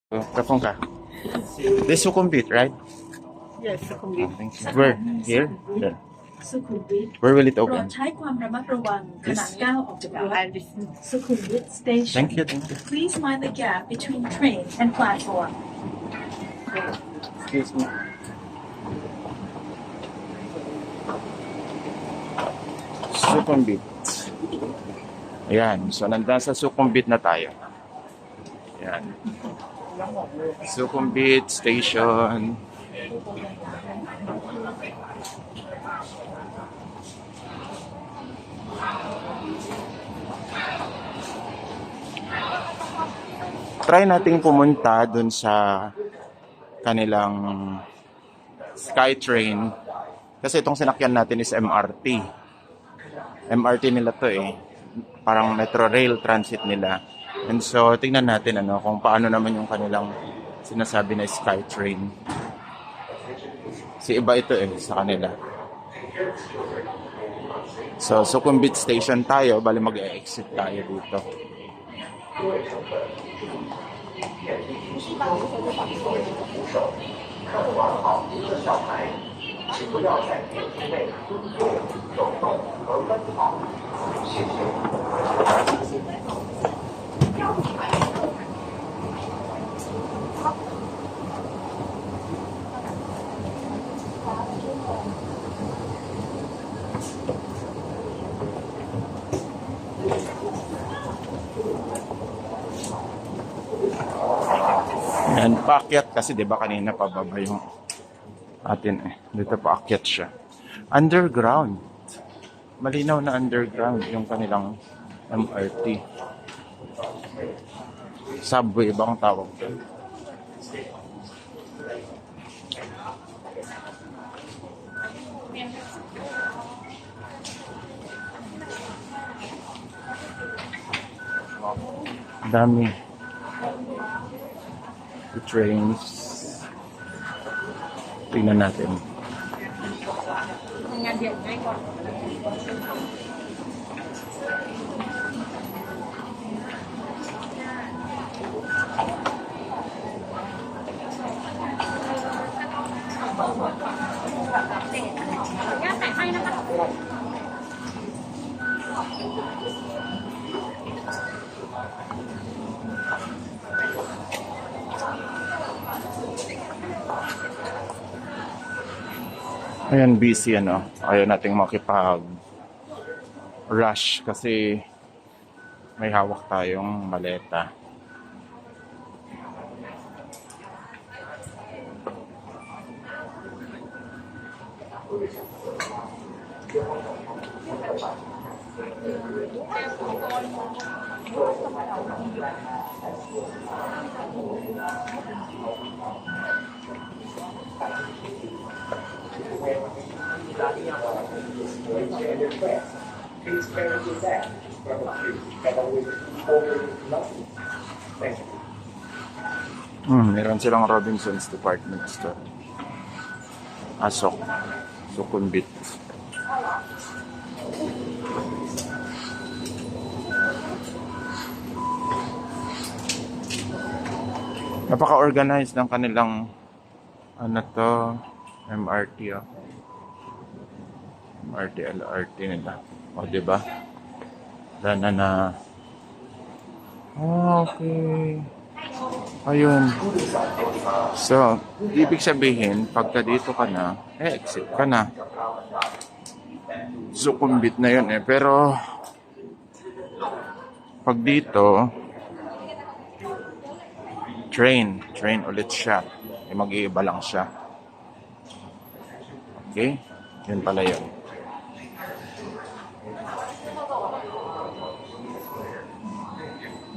Kapong ka? This Sukhumvit, right? Yes, Sukhumvit. Thank you. Where? Here? There. สุขุมวิท Where will it โปรด open? ใช้ความระมัดระวังขณะก้าวออกจากรถ I listen. สุขุมวิท Station Thank you, thank you. Please mind the gap between train and platform Excuse me. Sukhumvit. Ayan. So, nandun sa Sukhumvit na tayo. Ayan. Sukhumvit Station. Try nating pumunta dun sa kanilang SkyTrain. Kasi itong sinakyan natin is MRT. MRT nila to eh. Parang Metro Rail transit nila. And so, tingnan natin kung paano naman yung kanilang sinasabi na SkyTrain. Kasi iba ito sa kanila. So, Sukhumvit Station tayo. Bali mag-exit tayo dito. Yan, paakyat kasi 'di ba kanina pababa yung atin Dito paakyat siya. Underground. Malinaw na underground yung kanilang MRT. Subway bang tawag? Dami. The trains. Tingnan natin. Ayan, busy Ayaw nating makipag-rush kasi may hawak tayong maleta. Meron silang Robinson's Department Store. Asok. Sukhumvit. Napaka-organized ng kanilang MRT MRT, LRT nila. Diba? Dana na. Okay. Ayun. So, ibig sabihin, pagka dito ka na, exit ka na. Sukhumvit na yun Pero, pag dito, train ulit siya. Mag-iiba lang siya. Okay? Yun pala yun.